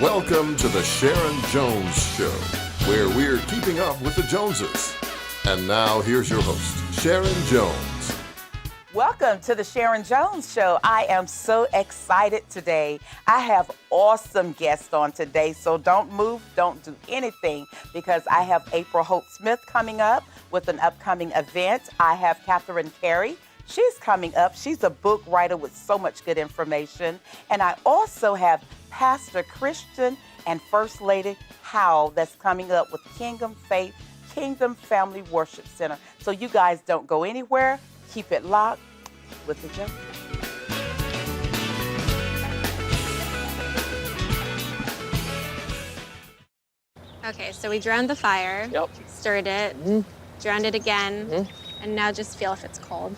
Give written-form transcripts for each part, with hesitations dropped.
Welcome to the Sharon Jones Show, where we're keeping up with the Joneses. And now here's your host, Sharon Jones. Welcome to the Sharon Jones Show. I am so excited today. I have awesome guests on today, so don't move, don't do anything, because I have April Holt-Smith coming up with an upcoming event. I have Katherine Carey. She's coming up. She's a book writer with so much good information. And I also have Pastor Christian and First Lady Howell that's coming up with Kingdom Faith, Kingdom Family Worship Center. So you guys don't go anywhere. Keep it locked with the Jones. Okay, so we drowned the fire, stirred it, drowned it again, and now just feel if it's cold.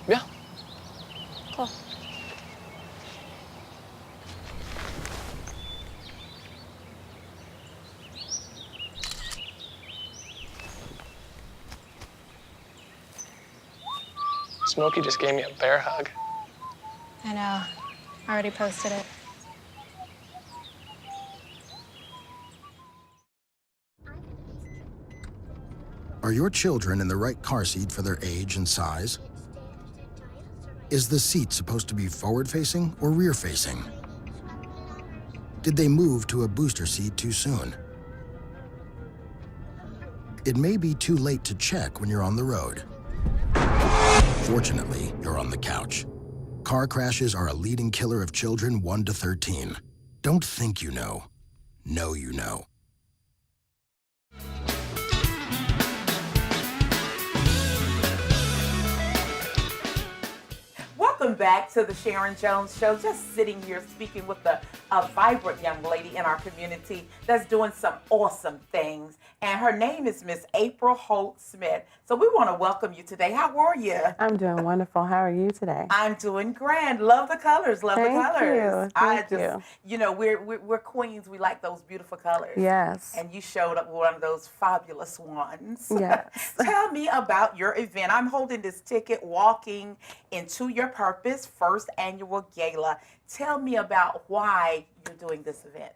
Yeah. Cool. Smokey just gave me a bear hug. I know. I already posted it. Are your children in the right car seat for their age and size? Is the seat supposed to be forward-facing or rear-facing? Did they move to a booster seat too soon? It may be too late to check when you're on the road. Fortunately, you're on the couch. Car crashes are a leading killer of children 1 to 13. Don't think you know. Know you know. Welcome back to the Sharon Jones Show. Just sitting here speaking with a vibrant young lady in our community that's doing some awesome things. And her name is Miss April Holt-Smith. So we want to welcome you today. How are you? I'm doing wonderful. How are you today? I'm doing grand. Love the colors. Love the colors. Thank you. You know, we're queens. We like those beautiful colors. Yes. And you showed up with one of those fabulous ones. Yes. Tell me about your event. I'm holding this ticket, Walking into Your Purpose, first annual gala. Tell me about why you're doing this event.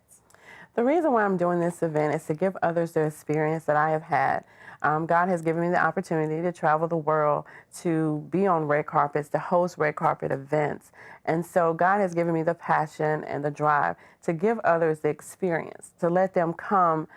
The reason why I'm doing this event is to give others the experience that I have had. God has given me the opportunity to travel the world, to be on red carpets, to host red carpet events. And so God has given me the passion and the drive to give others the experience, to let them come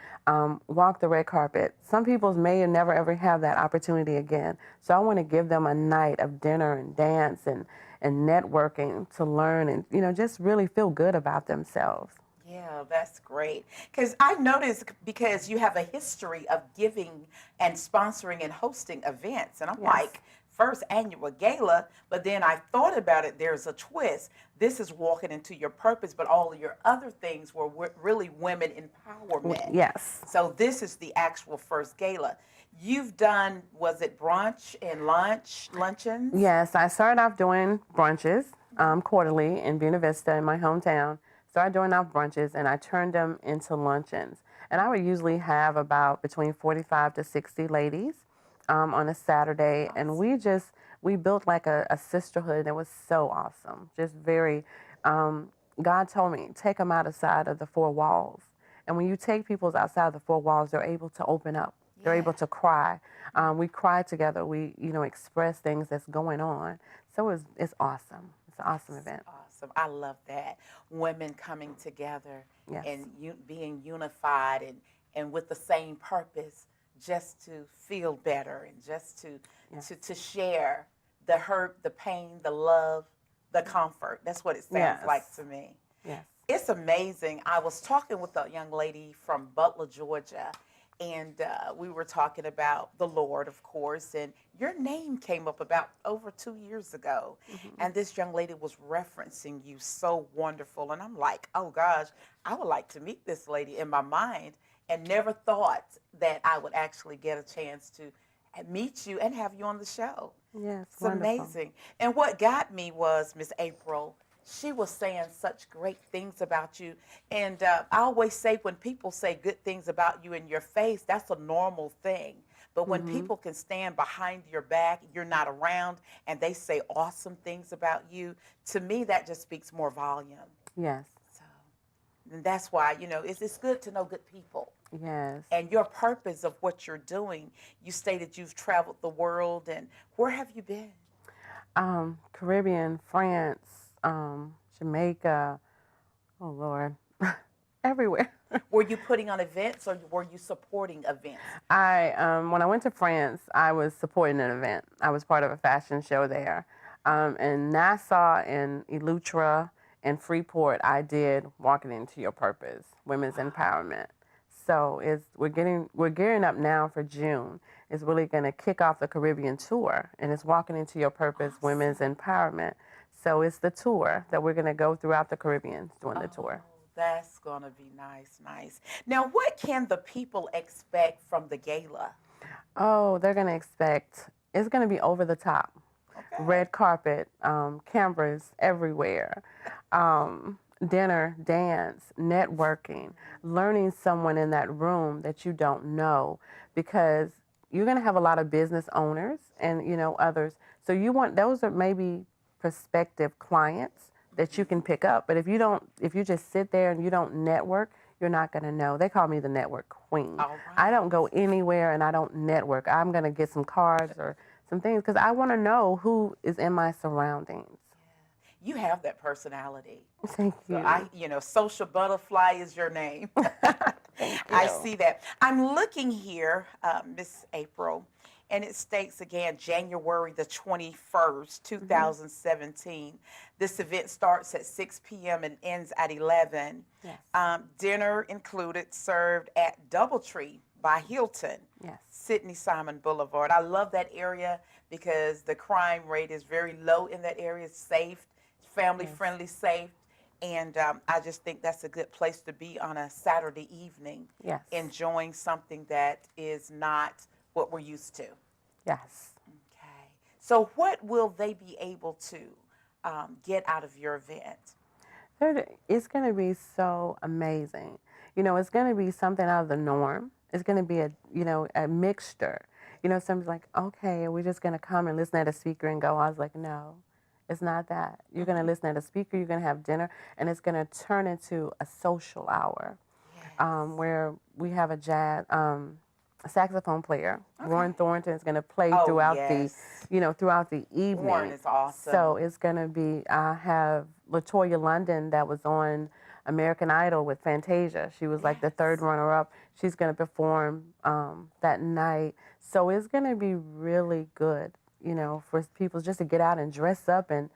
walk the red carpet. Some people may never ever have that opportunity again. So I want to give them a night of dinner and dance and networking to learn and, you know, just really feel good about themselves. Yeah, that's great. Because I noticed, because you have a history of giving and sponsoring and hosting events. And I'm like, first annual gala, but then I thought about it, there's a twist. This is walking into your purpose, but all of your other things were really women empowerment. Yes. So this is the actual first gala. You've done, was it brunch and luncheons? Yes, I started off doing brunches quarterly in Buena Vista in my hometown. Started doing off brunches, and I turned them into luncheons. And I would usually have about between 45 to 60 ladies on a Saturday. And we built like a sisterhood that was so awesome. Just very, God told me, take them outside of the four walls. And when you take people outside the four walls, they're able to open up. They're able to cry. We cry together. We, express things that's going on. So it's awesome. It's an awesome event. Awesome. I love that. Women coming together and being unified and with the same purpose, just to feel better and just to share the hurt, the pain, the love, the comfort. That's what it sounds like to me. Yes. It's amazing. I was talking with a young lady from Butler, Georgia, and we were talking about the Lord, of course, and your name came up about over 2 years ago. And this young lady was referencing you, so wonderful. And I'm like, oh gosh, I would like to meet this lady in my mind, and never thought that I would actually get a chance to meet you and have you on the show. Yes, it's amazing. And what got me was Miss April. She was saying such great things about you. And I always say, when people say good things about you in your face, that's a normal thing. But when people can stand behind your back, you're not around, and they say awesome things about you, to me, that just speaks more volume. Yes. So And that's why, it's good to know good people. Yes. And your purpose of what you're doing, you stated you've traveled the world, and where have you been? Caribbean, France, Jamaica, oh Lord, everywhere. Were you putting on events or were you supporting events? When I went to France, I was supporting an event. I was part of a fashion show there. In Nassau and Eleuthera and Freeport, I did Walking Into Your Purpose, Women's Empowerment. So we're gearing up now for June. It's really going to kick off the Caribbean tour, and it's Walking Into Your Purpose, Women's Empowerment. So it's the tour that we're going to go throughout the Caribbean doing the tour. That's going to be nice. Now, what can the people expect from the gala? Oh, they're going to expect, it's going to be over the top. Okay. Red carpet, cameras everywhere, dinner, dance, networking, learning someone in that room that you don't know, because you're going to have a lot of business owners and, others. So those are maybe prospective clients that you can pick up. But if you just sit there and you don't network, you're not going to know. They call me the network queen. All right. I don't go anywhere and I don't network. I'm going to get some cards or some things because I want to know who is in my surroundings. Yeah. You have that personality. Thank you. So social butterfly is your name. I see that. I'm looking here, Miss April, and it states again, January the 21st, 2017. This event starts at 6 p.m. and ends at 11. Yes. Dinner included, served at Doubletree by Hilton, yes. Sidney Simon Boulevard. I love that area because the crime rate is very low in that area. It's safe, family-friendly, safe. And I just think that's a good place to be on a Saturday evening, yes. Enjoying something that is not what we're used to. Yes. Okay. So what will they be able to get out of your event? It's going to be so amazing. It's going to be something out of the norm. It's going to be a mixture. Somebody's like, okay, we're just going to come and listen at a speaker and go. I was like, no, it's not that. You're going to listen at a speaker, you're going to have dinner, and it's going to turn into a social hour, yes. Where we have a jazz, a saxophone player. Okay. Warren Thornton is going to play throughout throughout the evening. Warren is awesome. So it's going to be, I have LaToya London that was on American Idol with Fantasia. She was like the third runner-up. She's going to perform that night. So it's going to be really good, for people just to get out and dress up and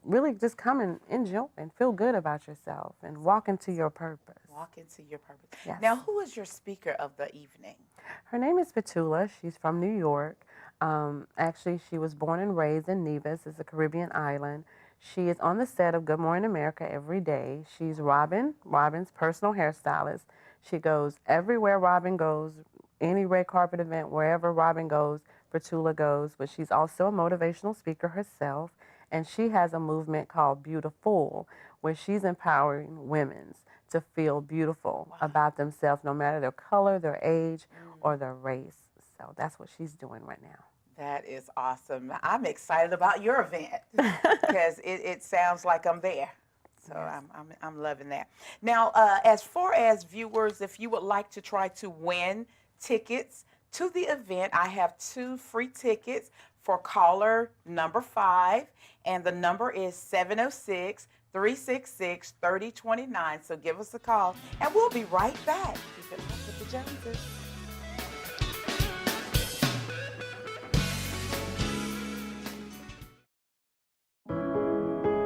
really just come and enjoy and feel good about yourself and walk into your purpose. Walk into your purpose. Yes. Now, who is your speaker of the evening? Her name is Petula. She's from New York. Actually, she was born and raised in Nevis. It's a Caribbean island. She is on the set of Good Morning America every day. She's Robin's personal hairstylist. She goes everywhere Robin goes, any red carpet event, wherever Robin goes, Petula goes. But she's also a motivational speaker herself. And she has a movement called Beautiful, where she's empowering women to feel beautiful about themselves, no matter their color, their age, or their race. So that's what she's doing right now. That is awesome. I'm excited about your event because it sounds like I'm there. So yes. I'm loving that. Now, as far as viewers, if you would like to try to win tickets to the event, I have 2 free tickets for caller number 5, and the number is 706-366-3029. So give us a call, and we'll be right back. Keep it up with the Joneses.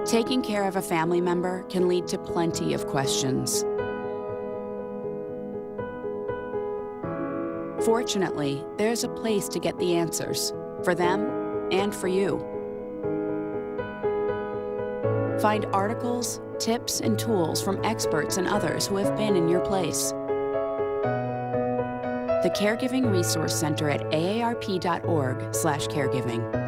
Taking care of a family member can lead to plenty of questions. Fortunately, there's a place to get the answers, for them and for you. Find articles, tips, and tools from experts and others who have been in your place. The Caregiving Resource Center at aarp.org/caregiving.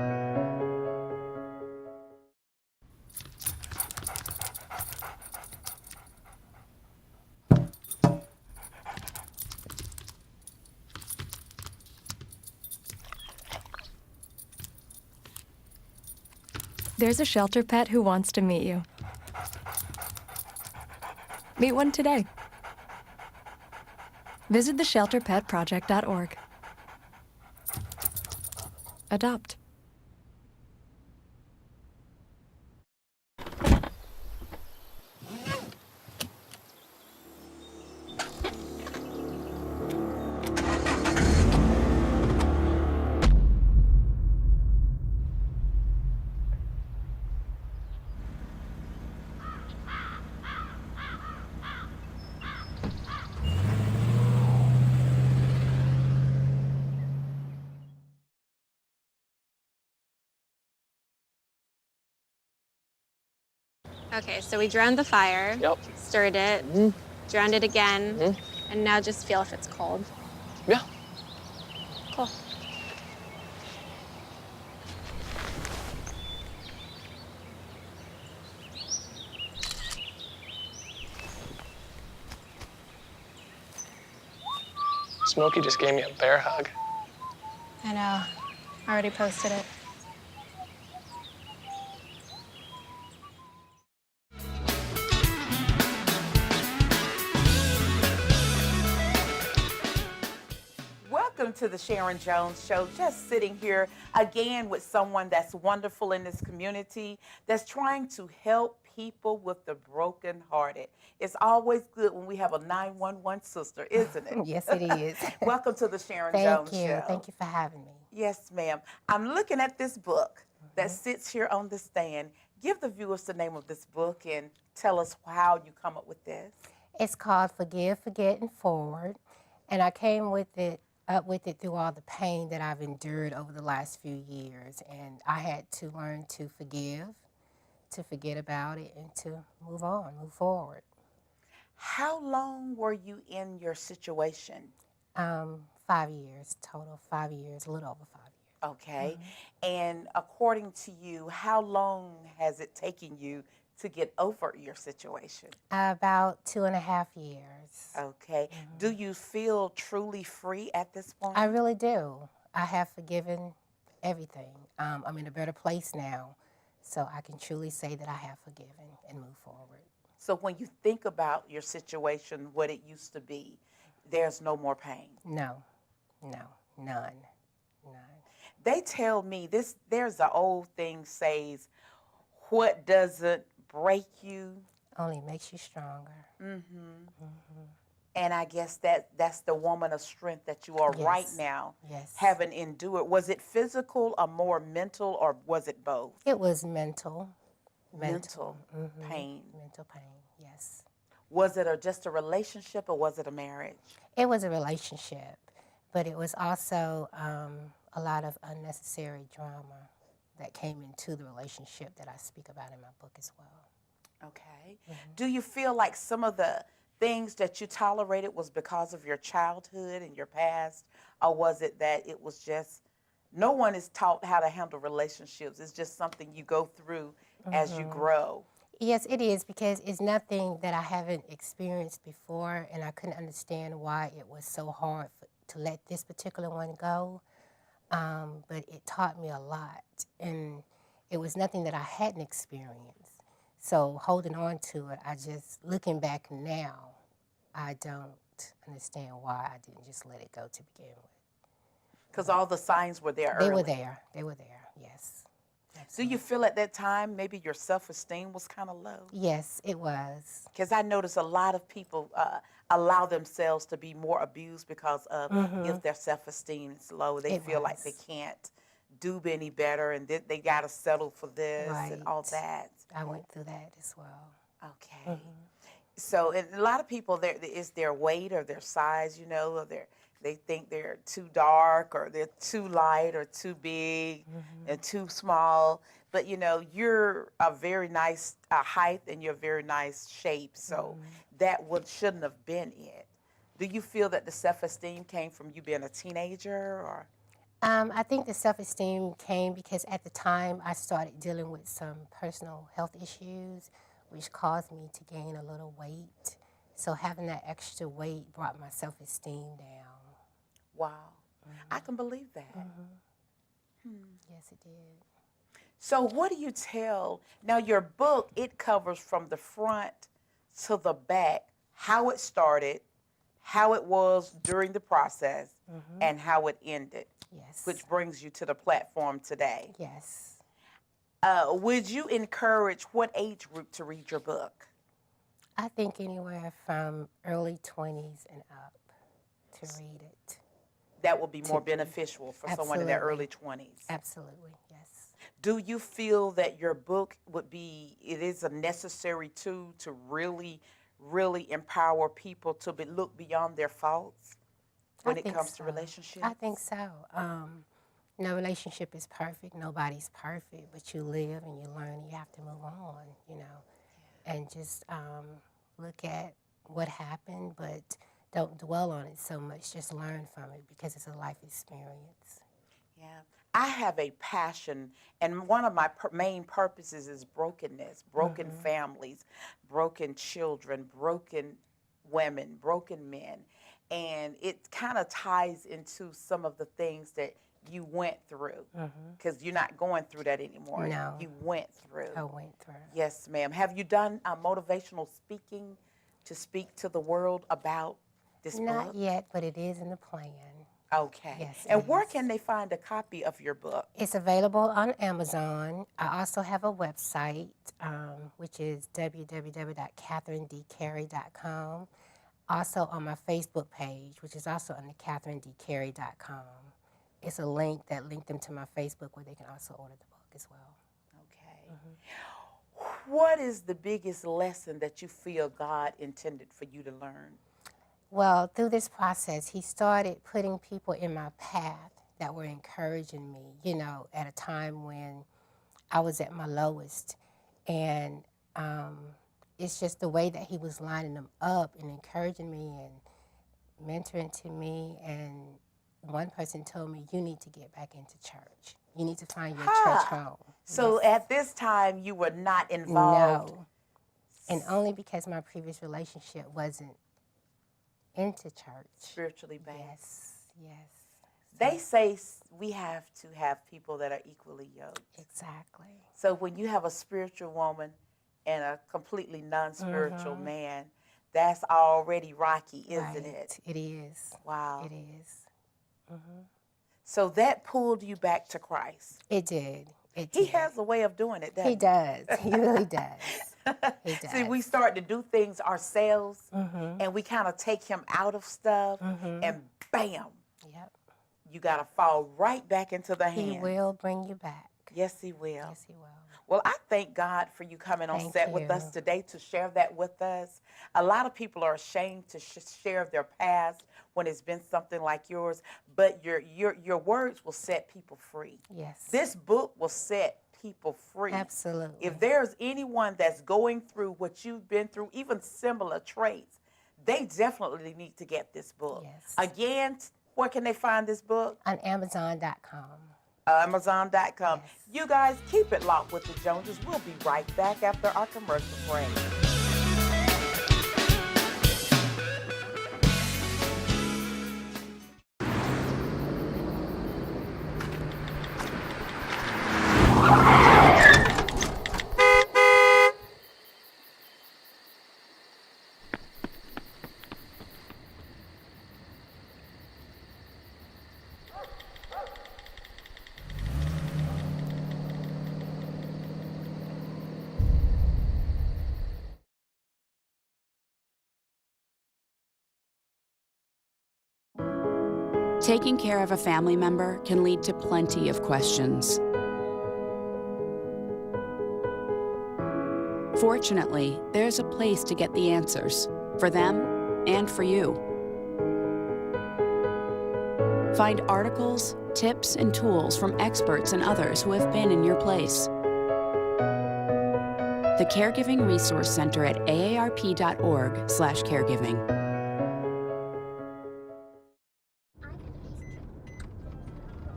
There's a shelter pet who wants to meet you. Meet one today. Visit theshelterpetproject.org. Adopt. Okay, so we drowned the fire, stirred it, drowned it again, and now just feel if it's cold. Yeah. Cool. Smokey just gave me a bear hug. I know. I already posted it. Welcome to the Sharon Jones Show. Just sitting here again with someone that's wonderful in this community that's trying to help people with the brokenhearted. It's always good when we have a 911 sister, isn't it? Yes, it is. Welcome to the Sharon Jones Thank you. Show. Thank you for having me. Yes, ma'am. I'm looking at this book that sits here on the stand. Give the viewers the name of this book and tell us how you come up with this. It's called Forgive, Forget, and Forward, and I came up with it through all the pain that I've endured over the last few years, and I had to learn to forgive, to forget about it, and to move on, move forward. How long were you in your situation? 5 years total, 5 years, a little over 5 years. Okay. And according to you, how long has it taken you to get over your situation? About 2.5 years. Okay. Do you feel truly free at this point? I really do. I have forgiven everything. I'm in a better place now, so I can truly say that I have forgiven and move forward. So when you think about your situation, what it used to be, there's no more pain? No, none. They tell me there's an old thing says, what doesn't break you only makes you stronger. And I guess that's the woman of strength that you are right now, having endured. Was it physical or more mental, or was it both? It was mental. Mental pain. Mental pain, yes. Was it just a relationship, or was it a marriage? It was a relationship, but it was also a lot of unnecessary drama that came into the relationship that I speak about in my book as well. Okay. Do you feel like some of the things that you tolerated was because of your childhood and your past, or was it that it was just, no one is taught how to handle relationships, it's just something you go through as you grow? Yes, it is, because it's nothing that I haven't experienced before, and I couldn't understand why it was so hard to let this particular one go. But it taught me a lot, and it was nothing that I hadn't experienced. So holding on to it, looking back now, I don't understand why I didn't just let it go to begin with. Because all the signs were there They early. They were there, yes. Do you feel at that time maybe your self-esteem was kind of low? Yes, it was. Because I notice a lot of people allow themselves to be more abused because of if their self-esteem is low, they feel like they can't do any better, and they got to settle for this and all that. I went through that as well. Okay. So and a lot of people, is their weight or their size, or they think they're too dark or they're too light or too big and too small. But, you're a very nice height and you're a very nice shape. So that shouldn't have been it. Do you feel that the self-esteem came from you being a teenager, or? I think the self-esteem came because at the time I started dealing with some personal health issues, which caused me to gain a little weight. So having that extra weight brought my self-esteem down. Wow. I can believe that. Yes, it did. So what do you tell? Now your book, it covers from the front to the back, how it started, how it was during the process, and how it ended. Yes. Which brings you to the platform today. Yes. Would you encourage what age group to read your book? I think anywhere from early 20s and up to read it. That would be more beneficial for someone in their early 20s. Absolutely, yes. Do you feel that your book it is a necessary tool to really, really empower people to look beyond their faults when it comes to relationships? I think so. No relationship is perfect. Nobody's perfect, but you live and you learn and you have to move on, you know, and just look at what happened, but don't dwell on it so much. Just learn from it because it's a life experience. Yeah. I have a passion, and one of my main purposes is brokenness, broken families, broken children, broken women, broken men. And it kind of ties into some of the things that you went through, because you're not going through that anymore. No. You went through. I went through. Yes, ma'am. Have you done motivational speaking to speak to the world about this book? Not yet, but it is in the plan. Okay. Yes, and it where is. can they find a copy of your book? It's available on Amazon. I also have a website, which is www.katherinedcarey.com. Also on my Facebook page, which is also under katherinedcarey.com. It's a link that linked them to my Facebook where they can also order the book as well. Okay. What is the biggest lesson that you feel God intended for you to learn? Well, through this process, he started putting people in my path that were encouraging me, you know, at a time when I was at my lowest. And it's just the way that he was lining them up and encouraging me and mentoring to me. And one person told me, you need to get back into church. You need to find your church home. So at this time, you were not involved? No. And only because my previous relationship wasn't into church. Spiritually based. Yes, yes. They say we have to have people that are equally yoked. Exactly. So when you have a spiritual woman and a completely non-spiritual man, that's already rocky, isn't it? It is. Wow. It is. So that pulled you back to Christ. It did. It He did. has a way of doing it, doesn't He does. He really does. He does. See, we start to do things ourselves, and we kind of take him out of stuff, and bam, Yep. you got to fall right back into the hands. He will bring you back. Yes, he will. Yes, he will. Well, I thank God for you coming on Thank set with you. us today to share that with us. A lot of people are ashamed to share their past when it's been something like yours, but your words will set people free. Yes. This book will set people free. Absolutely. If there's anyone that's going through what you've been through, even similar traits, they definitely need to get this book. Yes. Again, where can they find this book? On Amazon.com. Amazon.com. Yes. You guys keep it locked with the Joneses. We'll be right back after our commercial break. Taking care of a family member can lead to plenty of questions. Fortunately, there's a place to get the answers, for them and for you. Find articles, tips, and tools from experts and others who have been in your place. The Caregiving Resource Center at aarp.org/caregiving.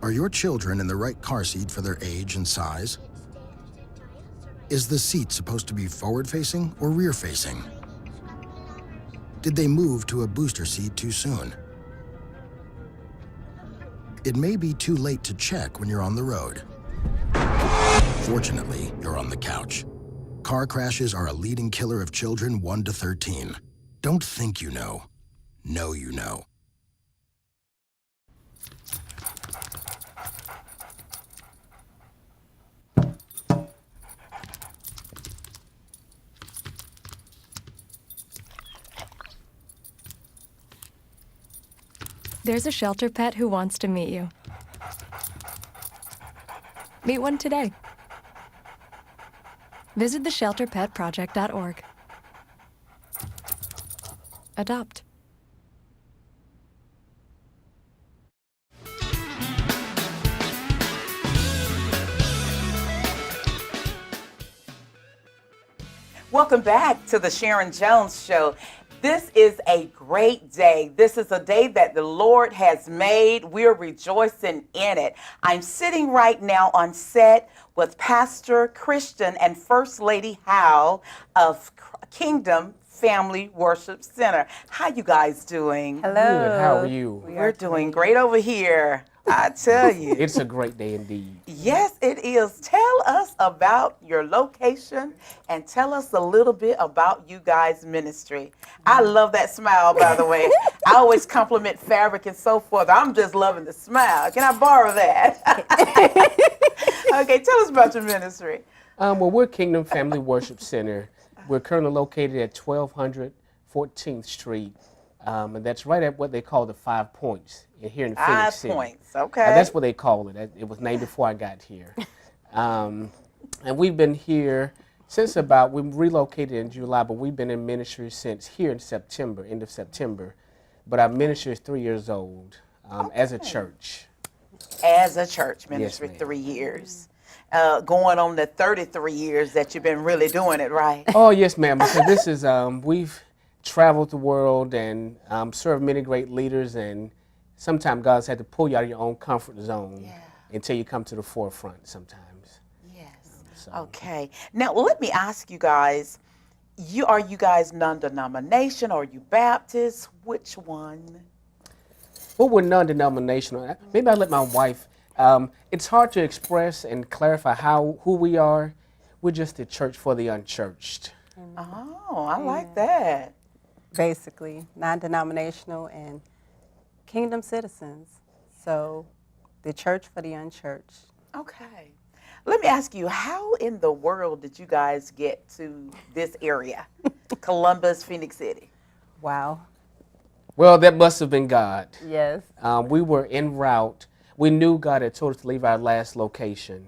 Are your children in the right car seat for their age and size? Is the seat supposed to be forward-facing or rear-facing? Did they move to a booster seat too soon? It may be too late to check when you're on the road. Fortunately, you're on the couch. car crashes are a leading killer of children 1 to 13. Don't think you know. Know you know. There's a shelter pet who wants to meet you. Meet one today. Visit theshelterpetproject.org. Adopt. Welcome back to the Sharon Jones Show. This is a great day. This is a day that the Lord has made. We're rejoicing in it. I'm sitting right now on set with Pastor Christian and First Lady Howell of Kingdom Family Worship Center. How you guys doing? Hello. Good. How are you? We're doing great over here. I tell you. It's a great day indeed. Yes, it is. Tell us about your location and tell us a little bit about you guys' ministry. I love that smile, by the way. I always compliment fabric and so forth. I'm just loving the smile. Can I borrow that? Okay, tell us about your ministry. Well, we're Kingdom Family Worship Center. We're currently located at 1200 14th Street, and that's right at what they call the 5 Points here in Phenix City. 5 Points, okay. That's what they call it. It was named before I got here. And we've been here since we relocated in July, but we've been in ministry since here in September, end of September. But our ministry is 3 years old as a church. As a church ministry, Yes, 3 years. Going on the 33 years that you've been really doing it, right? Oh, yes, ma'am. Because this is, we've traveled the world and served many great leaders, and sometimes God's had to pull you out of your own comfort zone until you come to the forefront sometimes. Yes. Okay. Now, let me ask you guys, are you guys non-denomination? Are you Baptist? Which one? Well, we're non-denominational. Maybe I'll let my wife. It's hard to express and clarify who we are. We're just a church for the unchurched. Oh, I like that. Basically, non-denominational and kingdom citizens. So, the church for the unchurched. Okay. Let me ask you, how in the world did you guys get to this area? Columbus, Phenix City. Wow. Well, that must have been God. Yes. We were en route. We knew God had told us to leave our last location.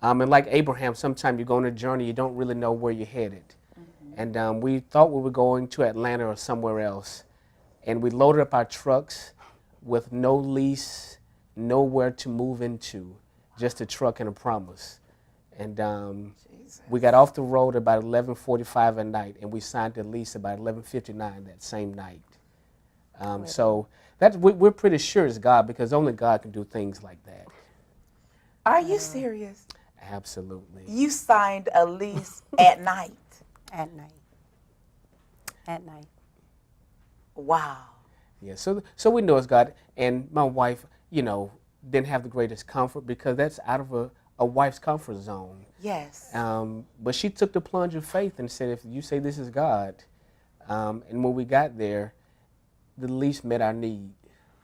And like Abraham, sometimes you go on a journey, you don't really know where you're headed. Mm-hmm. And we thought we were going to Atlanta or somewhere else. And we loaded up our trucks with no lease, nowhere to move into, just a truck and a promise. And we got off the road about 11:45 at night, and we signed the lease about 11:59 that same night. So we're pretty sure it's God, because only God can do things like that. Are you serious? Absolutely. You signed a lease at night? At night. At night. Wow. Yeah, so we know it's God. And my wife, didn't have the greatest comfort, because that's out of a wife's comfort zone. Yes. But she took the plunge of faith and said, if you say this is God, and when we got there, the least met our need.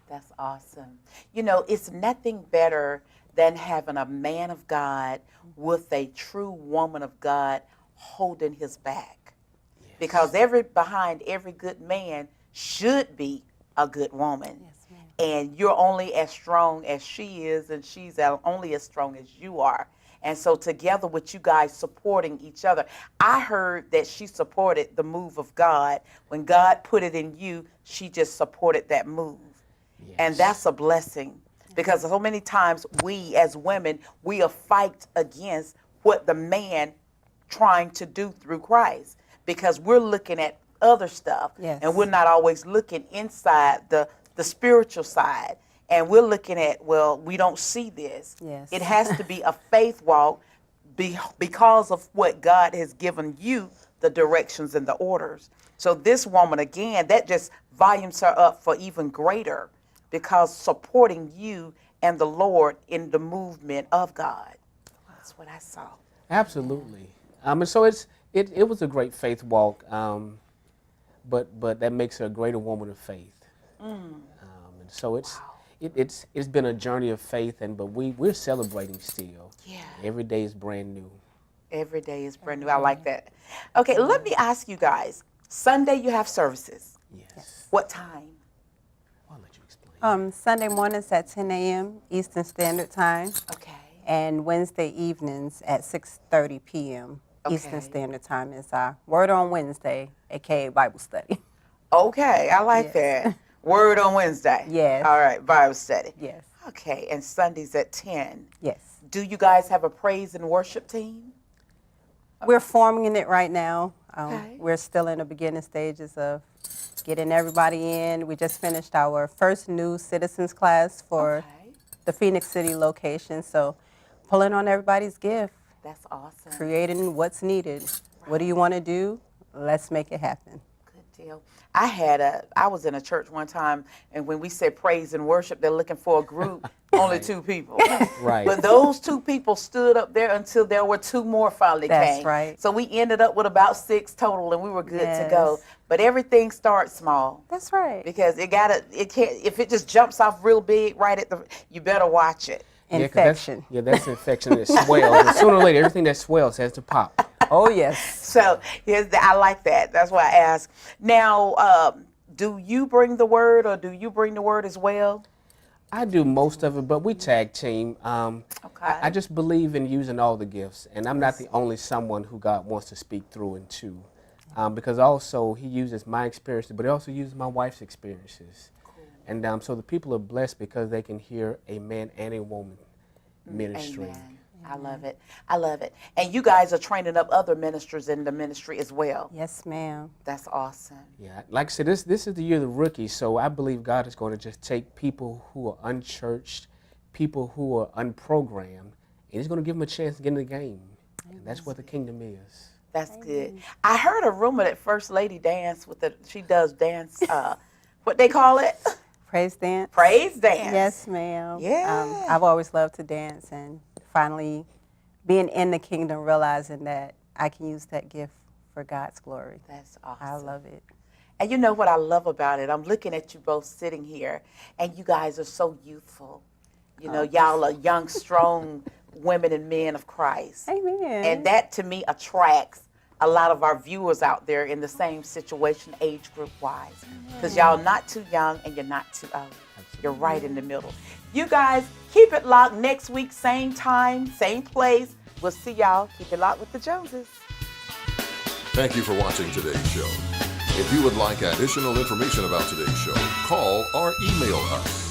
That's awesome. It's nothing better than having a man of God with a true woman of God holding his back. Yes. Because behind every good man should be a good woman. Yes, ma'am. And you're only as strong as she is, and she's only as strong as you are. And so together with you guys supporting each other, I heard that she supported the move of God. When God put it in you, she just supported that move. Yes. And that's a blessing, because so many times we as women, we are fight against what the man trying to do through Christ, because we're looking at other stuff. Yes. And we're not always looking inside the spiritual side. And we're looking at, well, we don't see this. Yes. It has to be a faith walk because of what God has given you, the directions and the orders. So this woman, again, that just volumes her up for even greater, because supporting you and the Lord in the movement of God. That's what I saw. Absolutely. And so it's It was a great faith walk, but that makes her a greater woman of faith. And so it's been a journey of faith, but we're celebrating still. Yeah. Every day is brand new. Every day is brand new. I like that. Okay, let me ask you guys. Sunday you have services. Yes. What time? I'll let you explain. Sunday mornings at 10 a.m. Eastern Standard Time. Okay. And Wednesday evenings at 6:30 p.m. Eastern Okay. Standard Time is our Word on Wednesday, aka Bible study. Okay, I like that. Word on Wednesday. Yes. All right, Bible study. Yes. Okay, and Sundays at 10. Yes. Do you guys have a praise and worship team? We're forming it right now. Okay. We're still in the beginning stages of getting everybody in. We just finished our first new citizens class for the Phenix City location. So pulling on everybody's gift, That's awesome. creating what's needed. What do you want to do? Let's make it happen. Good deal. I was in a church one time, and when we said praise and worship, they're looking for a group, only 2 people. Right. But those 2 people stood up there until there were 2 more finally came. That's right. So we ended up with about 6 total, and we were good to go. But everything starts small. That's right. Because it can't, if it just jumps off real big you better watch it. Infection. That's infection. It swells. And sooner or later, everything that swells has to pop. Oh, yes. So I like that. That's why I asked. Now, do you bring the word, or do you bring the word as well? I do most of it, but we tag team. Okay. I just believe in using all the gifts, and I'm not the only someone who God wants to speak through and to. Because also he uses my experiences, but he also uses my wife's experiences. Cool. And so the people are blessed because they can hear a man and a woman ministering. Amen. I love it. I love it. And you guys are training up other ministers in the ministry as well. Yes, ma'am. That's awesome. Yeah, like I said, this is the year of the rookie, so I believe God is going to just take people who are unchurched, people who are unprogrammed, and he's going to give them a chance to get in the game. And that's what the kingdom is. That's good. I heard a rumor that First Lady she does dance, what they call it? Praise dance. Praise dance. Yes, ma'am. Yeah. I've always loved to dance, and finally being in the kingdom, realizing that I can use that gift for God's glory. That's awesome. I love it. And you know what I love about it? I'm looking at you both sitting here, and you guys are so youthful. You know, y'all are young, strong women and men of Christ. Amen. And that, to me, attracts a lot of our viewers out there in the same situation, age group wise. Because y'all not too young and you're not too old. You're right in the middle. You guys, keep it locked. Next week, same time, same place. We'll see y'all. Keep it locked with the Joneses. Thank you for watching today's show. If you would like additional information about today's show, call or email us